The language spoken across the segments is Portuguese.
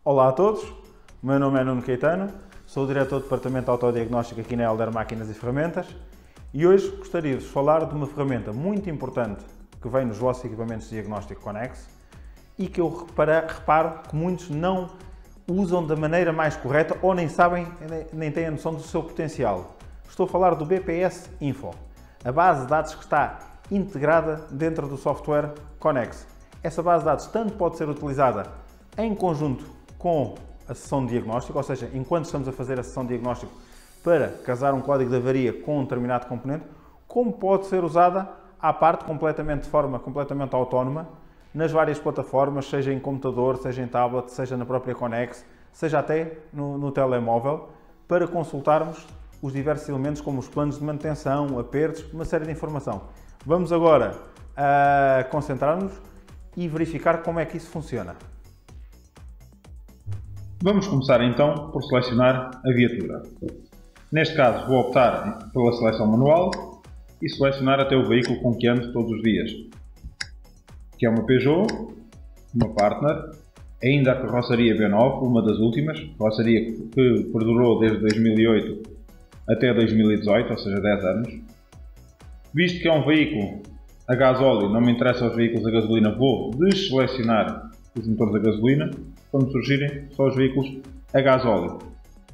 Olá a todos, o meu nome é Nuno Caetano, sou o diretor do Departamento de Autodiagnóstico aqui na Elder Máquinas e Ferramentas e hoje gostaria de vos falar de uma ferramenta muito importante que vem nos vossos equipamentos de diagnóstico Connex e que eu reparo que muitos não usam da maneira mais correta ou nem sabem, nem têm a noção do seu potencial. Estou a falar do BPS Info, a base de dados que está integrada dentro do software Connex. Essa base de dados tanto pode ser utilizada em conjunto com a sessão de diagnóstico, ou seja, enquanto estamos a fazer a sessão de diagnóstico para casar um código de avaria com um determinado componente, como pode ser usada à parte de forma completamente autónoma nas várias plataformas, seja em computador, seja em tablet, seja na própria Connex, seja até no telemóvel, para consultarmos os diversos elementos como os planos de manutenção, apertos, uma série de informação. Vamos agora concentrar-nos e verificar como é que isso funciona. Vamos começar então por selecionar a viatura. Neste caso vou optar pela seleção manual e selecionar até o veículo com que ando todos os dias, que é uma Peugeot, uma Partner, ainda a carroceria B9, uma das últimas, carroceria que perdurou desde 2008 até 2018, ou seja, 10 anos. Visto que é um veículo a gasóleo, não me interessam os veículos a gasolina, vou desselecionar os motores a gasolina, quando surgirem só os veículos a gasóleo.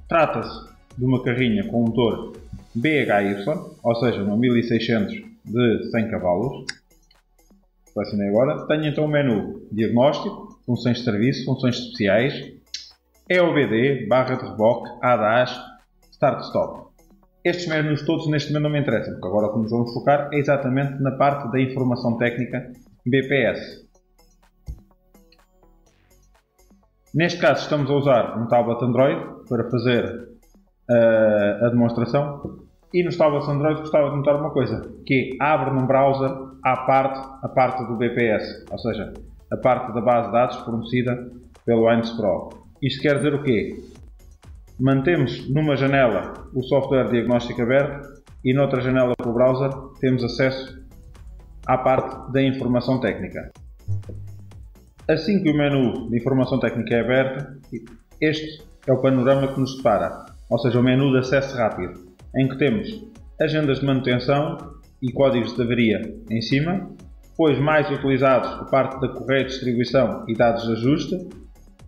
Trata-se de uma carrinha com um motor BHY, ou seja, uma 1600 de 100 cavalos. Selecionei agora. Tenho então o menu Diagnóstico, Funções de Serviço, Funções Especiais, EOBD, Barra de Reboque, ADAS, Start-Stop. Estes menus todos neste momento não me interessam, porque agora o que nos vamos focar é exatamente na parte da informação técnica BPS. Neste caso estamos a usar um tablet Android para fazer a demonstração e nos tablets Android gostava de notar uma coisa, que abre num browser a parte do BPS, ou seja, a parte da base de dados fornecida pelo Windows Pro. Isto quer dizer o quê? Mantemos numa janela o software diagnóstico aberto e noutra janela do browser temos acesso à parte da informação técnica. Assim que o menu de informação técnica é aberto, este é o panorama que nos depara, ou seja, o menu de acesso rápido, em que temos agendas de manutenção e códigos de avaria em cima, depois mais utilizados a parte da correia de distribuição e dados de ajuste,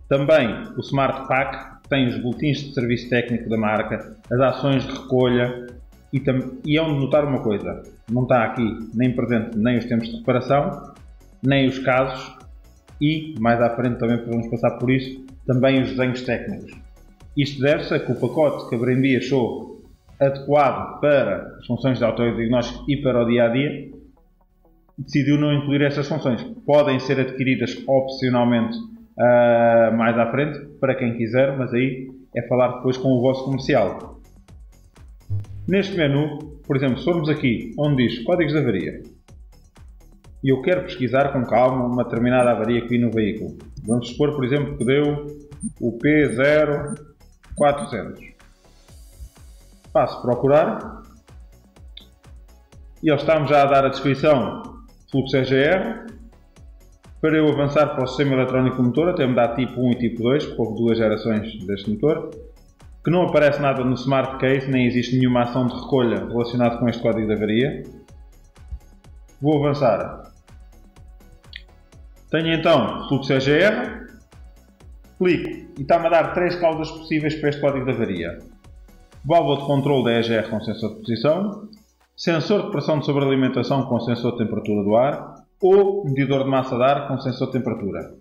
também o Smart Pack, que tem os boletins de serviço técnico da marca, as ações de recolha e é onde notar uma coisa, não está aqui nem presente nem os tempos de reparação, nem os casos e mais à frente também podemos passar por isso, também os desenhos técnicos. Isto deve-se a que o pacote que a Brendi achou adequado para as funções de autodiagnóstico e para o dia-a-dia, decidiu não incluir essas funções. Podem ser adquiridas opcionalmente mais à frente, para quem quiser, mas aí é falar depois com o vosso comercial. Neste menu, por exemplo, se formos aqui onde diz códigos de avaria, e eu quero pesquisar com calma uma determinada avaria que vi no veículo. Vamos supor, por exemplo, que deu o P0400. Passo procurar e ele está-me já a dar a descrição fluxo EGR. Para eu avançar para o sistema eletrónico do motor, até me dá tipo 1 e tipo 2, porque houve duas gerações deste motor, que não aparece nada no Smart Case, nem existe nenhuma ação de recolha relacionada com este código de avaria. Vou avançar. Tenho então fluxo EGR, clico e está-me a dar três causas possíveis para este código de avaria. Válvula de controle da EGR com sensor de posição, sensor de pressão de sobrealimentação com sensor de temperatura do ar ou medidor de massa de ar com sensor de temperatura.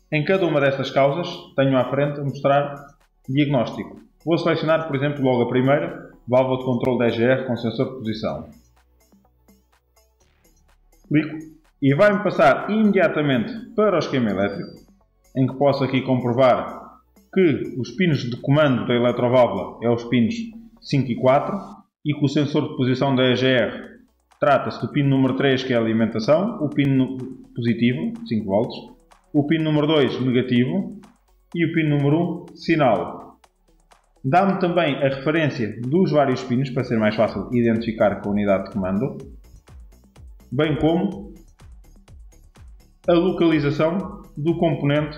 Em cada uma destas causas tenho à frente a mostrar diagnóstico. Vou selecionar, por exemplo, logo a primeira, válvula de controle da EGR com sensor de posição. Clico e vai-me passar imediatamente para o esquema elétrico, em que posso aqui comprovar que os pinos de comando da eletroválvula é os pinos 5 e 4 e que o sensor de posição da EGR trata-se do pino número 3, que é a alimentação, o pino positivo, 5 volts, o pino número 2, negativo, e o pino número 1, sinal. Dá-me também a referência dos vários pinos, para ser mais fácil identificar com a unidade de comando, bem como a localização do componente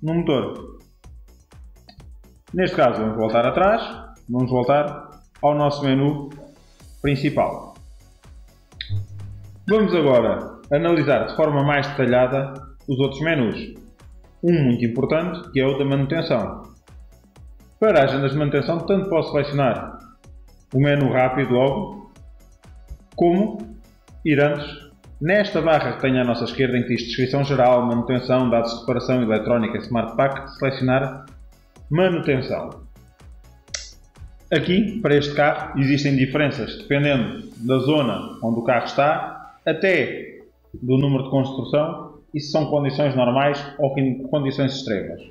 no motor. Neste caso vamos voltar atrás, vamos voltar ao nosso menu principal. Vamos agora analisar de forma mais detalhada os outros menus. Um muito importante, que é o da manutenção. Para agendas de manutenção, tanto posso selecionar o menu rápido logo, como ir antes, nesta barra que tem à nossa esquerda, em que diz descrição geral, manutenção, dados de reparação eletrónica, Smart Pack, selecionar manutenção. Aqui, para este carro, existem diferenças dependendo da zona onde o carro está, até do número de construção e se são condições normais ou condições extremas.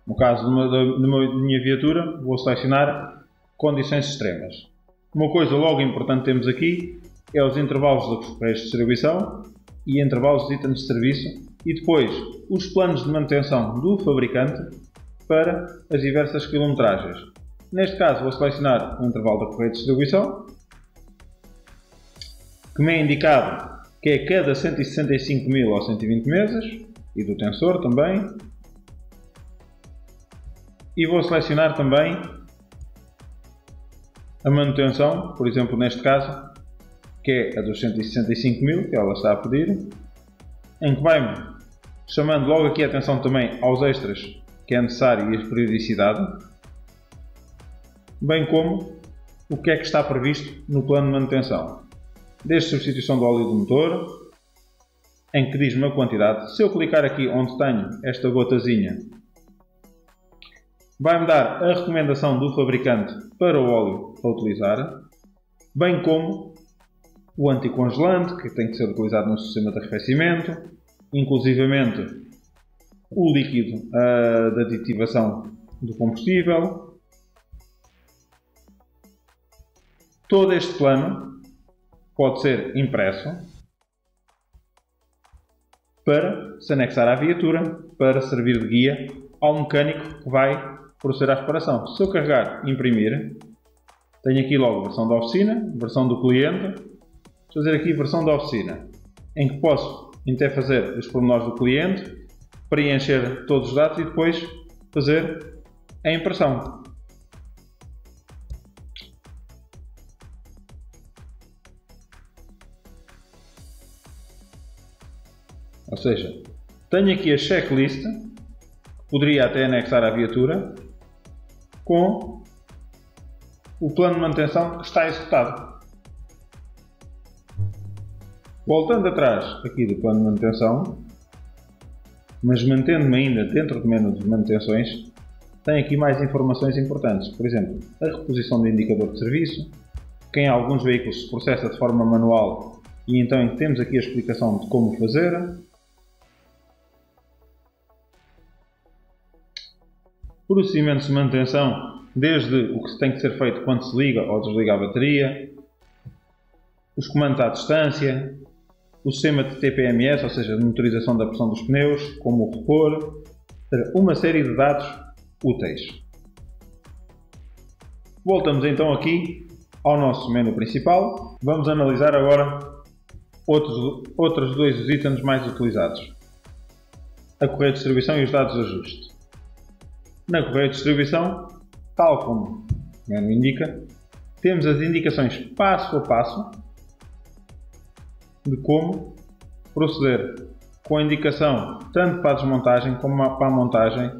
No caso da minha viatura, vou selecionar condições extremas. Uma coisa logo importante temos aqui é os intervalos dos correios de distribuição e intervalos de itens de serviço e depois os planos de manutenção do fabricante para as diversas quilometragens. Neste caso vou selecionar o intervalo da correia de distribuição, que me é indicado que é cada 165.000 ou 120 meses, e do tensor também. E vou selecionar também a manutenção, por exemplo neste caso, que é a dos 165.000, que ela está a pedir, em que vai-me chamando logo aqui a atenção também aos extras que é necessário e a periodicidade, bem como o que é que está previsto no plano de manutenção. Desde substituição do óleo do motor, em que diz-me a quantidade. Se eu clicar aqui onde tenho esta gotazinha, vai-me dar a recomendação do fabricante para o óleo a utilizar, bem como o anticongelante, que tem que ser utilizado no sistema de arrefecimento, inclusivamente o líquido de aditivação do combustível. Todo este plano pode ser impresso para se anexar à viatura, para servir de guia ao mecânico que vai proceder à reparação. Se eu carregar imprimir, tenho aqui logo versão da oficina, versão do cliente. Vou fazer aqui versão da oficina, em que posso até fazer os pormenores do cliente, preencher todos os dados e depois fazer a impressão. Ou seja, tenho aqui a checklist, que poderia até anexar à viatura, com o plano de manutenção que está executado. Voltando atrás aqui do plano de manutenção, mas mantendo-me ainda dentro do menu de manutenções, tenho aqui mais informações importantes. Por exemplo, a reposição do indicador de serviço, que em alguns veículos se processa de forma manual e então temos aqui a explicação de como fazer. Procedimentos de manutenção, desde o que tem que ser feito quando se liga ou desliga a bateria, os comandos à distância, o sistema de TPMS, ou seja, de monitorização da pressão dos pneus, como o repor, uma série de dados úteis. Voltamos então aqui ao nosso menu principal. Vamos analisar agora outros dois itens mais utilizados: a correia de distribuição e os dados de ajuste. Na correia de distribuição, tal como o menu indica, temos as indicações passo a passo de como proceder, com a indicação tanto para a desmontagem como para a montagem.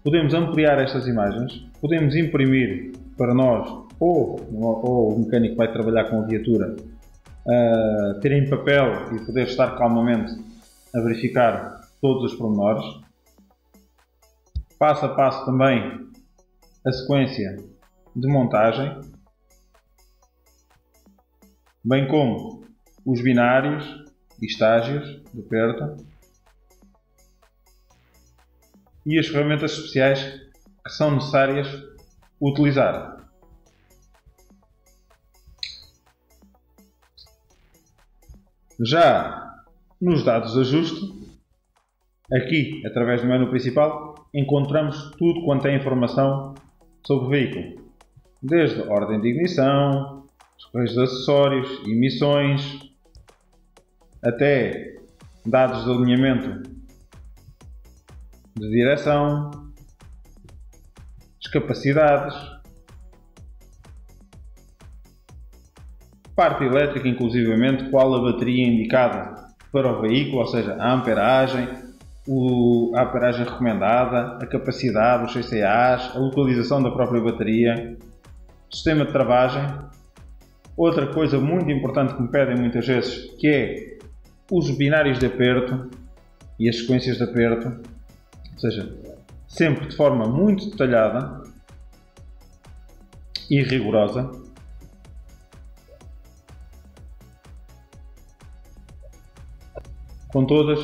Podemos ampliar estas imagens, podemos imprimir para nós ou o mecânico que vai trabalhar com a viatura ter em papel e poder estar calmamente a verificar todos os pormenores. Passo a passo também a sequência de montagem, bem como os binários e estágios de aperto e as ferramentas especiais que são necessárias utilizar. Já nos dados de ajuste, aqui através do menu principal, encontramos tudo quanto é informação sobre o veículo, desde a ordem de ignição, os correios de acessórios, emissões, até dados de alinhamento de direção, as capacidades, parte elétrica inclusivamente, qual a bateria indicada para o veículo, ou seja, a amperagem recomendada, a capacidade, os CCAs, a localização da própria bateria, sistema de travagem. Outra coisa muito importante que me pedem muitas vezes, que é os binários de aperto e as sequências de aperto, ou seja, sempre de forma muito detalhada e rigorosa. Com todas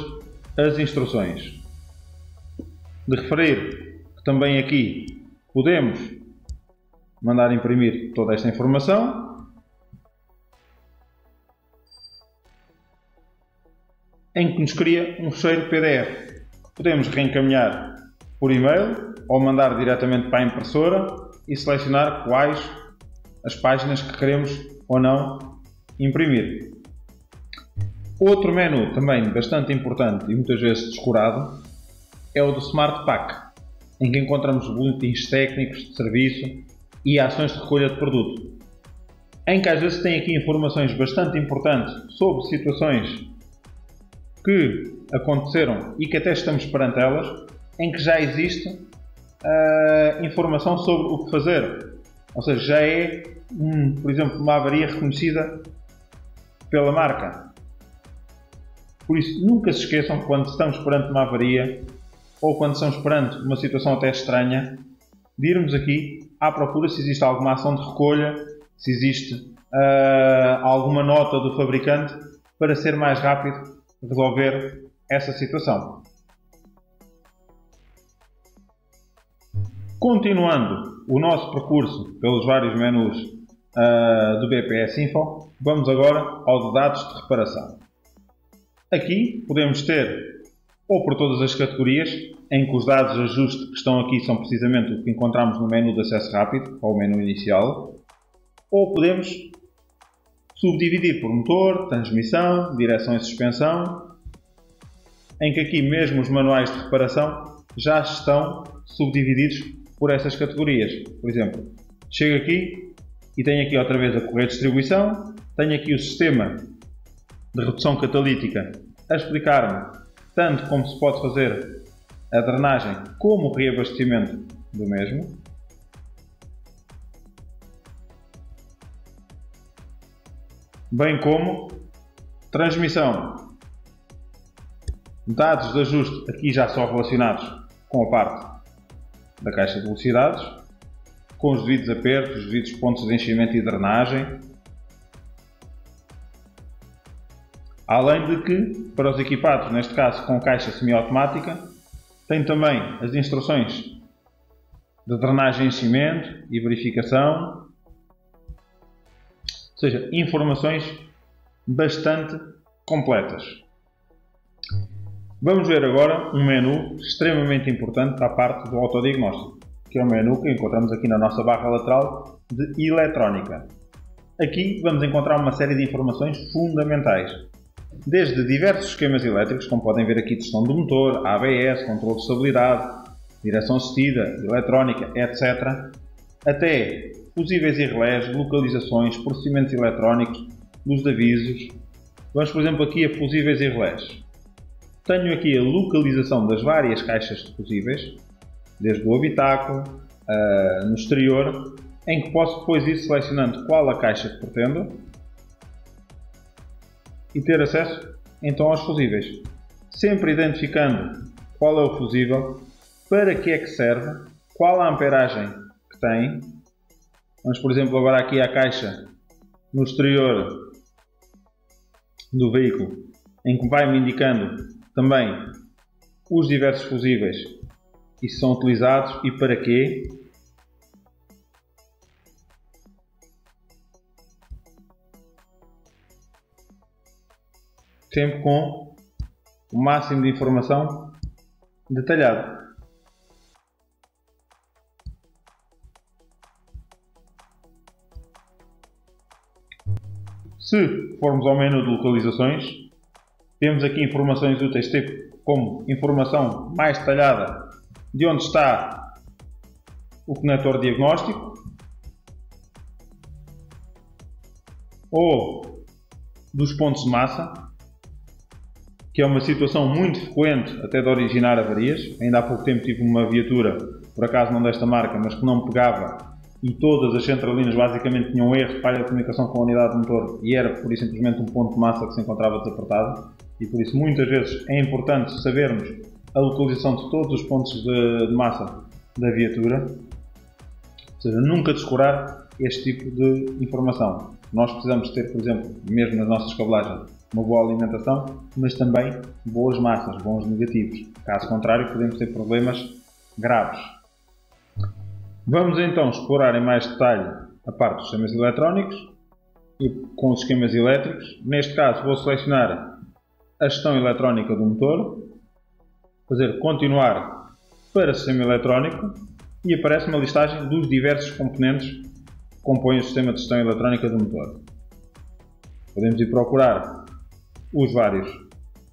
as instruções. De referir que também aqui podemos mandar imprimir toda esta informação, em que nos cria um fecheiro PDF. Podemos reencaminhar por e-mail ou mandar diretamente para a impressora e selecionar quais as páginas que queremos ou não imprimir. Outro menu também bastante importante e muitas vezes descurado é o do Smart Pack, em que encontramos boletins técnicos de serviço e ações de recolha de produto, em que às vezes tem aqui informações bastante importantes sobre situações que aconteceram e que até estamos perante elas, em que já existe informação sobre o que fazer, ou seja, já é, por exemplo, uma avaria reconhecida pela marca. Por isso, nunca se esqueçam que quando estamos perante uma avaria ou quando estamos perante uma situação até estranha, de irmos aqui à procura se existe alguma ação de recolha, se existe alguma nota do fabricante para ser mais rápido resolver essa situação. Continuando o nosso percurso pelos vários menus do BPS Info, vamos agora ao de dados de reparação. Aqui podemos ter, ou por todas as categorias, em que os dados de ajuste que estão aqui são precisamente o que encontramos no menu de acesso rápido, ou menu inicial, ou podemos subdividir por motor, transmissão, direção e suspensão, em que aqui mesmo os manuais de reparação já estão subdivididos por essas categorias. Por exemplo, chego aqui e tenho aqui outra vez a correia de distribuição, tenho aqui o sistema de redução catalítica a explicar-me tanto como se pode fazer a drenagem como o reabastecimento do mesmo. Bem como transmissão. Dados de ajuste aqui já são relacionados com a parte da caixa de velocidades, com os devidos apertos, os devidos pontos de enchimento e drenagem. Além de que, para os equipados, neste caso com caixa semiautomática, tem também as instruções de drenagem, enchimento e verificação, ou seja, informações bastante completas. Vamos ver agora um menu extremamente importante para a parte do autodiagnóstico, que é o menu que encontramos aqui na nossa barra lateral de eletrónica. Aqui vamos encontrar uma série de informações fundamentais. Desde diversos esquemas elétricos, como podem ver aqui, gestão do motor, ABS, controle de estabilidade, direção assistida, eletrónica, etc. Até fusíveis e relés, localizações, procedimentos eletrónicos, luz de avisos. Vamos, por exemplo, aqui a fusíveis e relés. Tenho aqui a localização das várias caixas de fusíveis, desde o habitáculo, no exterior, em que posso depois ir selecionando qual a caixa que pretendo e ter acesso então aos fusíveis, sempre identificando qual é o fusível, para que é que serve, qual a amperagem que tem. Vamos, por exemplo, agora aqui à caixa no exterior do veículo, em que vai-me indicando também os diversos fusíveis e se são utilizados e para quê. Sempre com o máximo de informação detalhada. Se formos ao menu de localizações, temos aqui informações úteis, tipo como informação mais detalhada de onde está o conector diagnóstico ou dos pontos de massa, que é uma situação muito frequente até de originar avarias. Ainda há pouco tempo tive uma viatura, por acaso não desta marca, mas que não pegava e todas as centralinas basicamente tinham erro de falha de comunicação com a unidade de motor e era por isso simplesmente um ponto de massa que se encontrava desapertado, e por isso muitas vezes é importante sabermos a localização de todos os pontos de massa da viatura, ou seja, nunca descurar este tipo de informação. Nós precisamos ter, por exemplo, mesmo nas nossas cabelagens, uma boa alimentação, mas também boas massas, bons negativos. Caso contrário, podemos ter problemas graves. Vamos então explorar em mais detalhe a parte dos sistemas eletrónicos e com os esquemas elétricos. Neste caso vou selecionar a gestão eletrónica do motor, fazer continuar para sistema eletrónico e aparece uma listagem dos diversos componentes que compõem o sistema de gestão eletrónica do motor. Podemos ir procurar os vários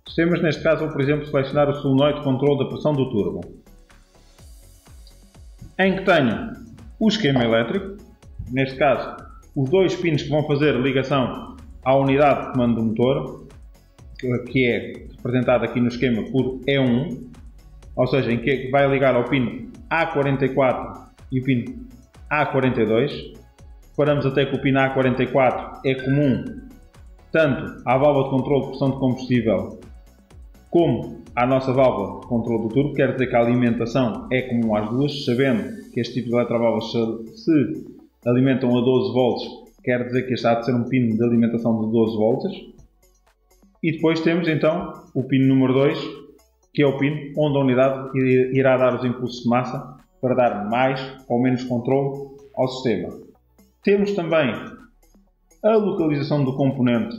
sistemas. Neste caso vou, por exemplo, selecionar o solenoide de controle da pressão do turbo, em que tenho o esquema elétrico, neste caso os dois pinos que vão fazer ligação à unidade de comando do motor, que é representado aqui no esquema por E1, ou seja, em que vai ligar ao pino A44 e o pino A42. Reparamos até que o pino A44 é comum tanto à válvula de controle de pressão de combustível como à nossa válvula de controle do turbo, quer dizer que a alimentação é comum às duas, sabendo que este tipo de eletroválvulas se alimentam a 12 volts, quer dizer que este há de ser um pino de alimentação de 12 volts. E depois temos então o pino número 2, que é o pino onde a unidade irá dar os impulsos de massa para dar mais ou menos controle ao sistema. Temos também a localização do componente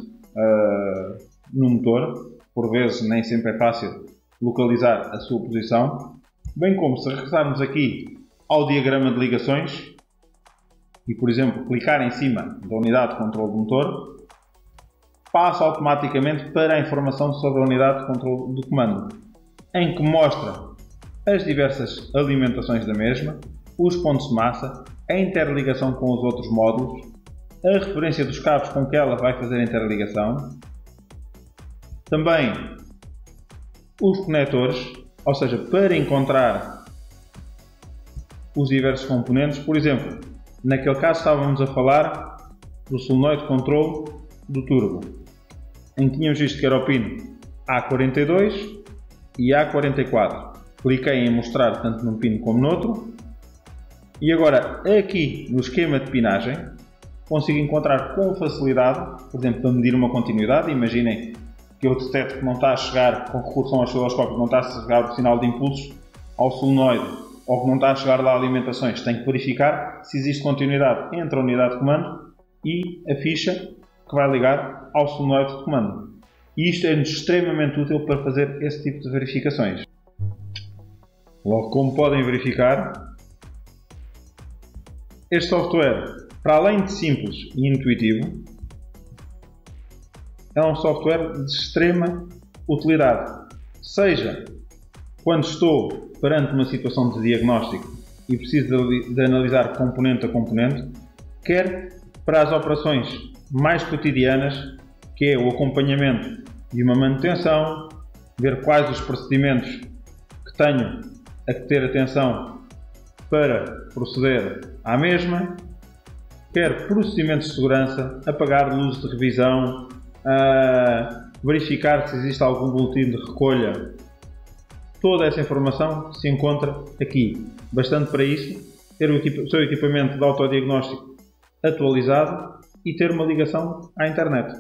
no motor. Por vezes nem sempre é fácil localizar a sua posição, bem como se regressarmos aqui ao diagrama de ligações e, por exemplo, clicar em cima da unidade de controle do motor, passa automaticamente para a informação sobre a unidade de controle do comando, em que mostra as diversas alimentações da mesma, os pontos de massa, a interligação com os outros módulos, a referência dos cabos com que ela vai fazer a interligação, também os conectores, ou seja, para encontrar os diversos componentes. Por exemplo, naquele caso estávamos a falar do solenoide de controle do turbo, em que tínhamos visto que era o pino A42 e A44. Cliquei em mostrar tanto num pino como no outro. E agora, aqui no esquema de pinagem, consigo encontrar com facilidade, por exemplo, para medir uma continuidade. Imaginem que eu detecto que não está a chegar, com recurso a um osciloscópio, não está a chegar o sinal de impulsos ao solenoide, ou que não está a chegar lá a alimentações. Tenho que verificar se existe continuidade entre a unidade de comando e a ficha que vai ligar ao solenoide de comando. E isto é-nos extremamente útil para fazer esse tipo de verificações. Logo, como podem verificar, este software, para além de simples e intuitivo, é um software de extrema utilidade. Seja quando estou perante uma situação de diagnóstico e preciso de analisar componente a componente, quer para as operações mais cotidianas, que é o acompanhamento de uma manutenção, ver quais os procedimentos que tenho a ter atenção para proceder à mesma, quer procedimentos de segurança, apagar luzes de revisão, verificar se existe algum boletim de recolha. Toda essa informação se encontra aqui. Bastante para isso ter o seu equipamento de autodiagnóstico atualizado e ter uma ligação à internet.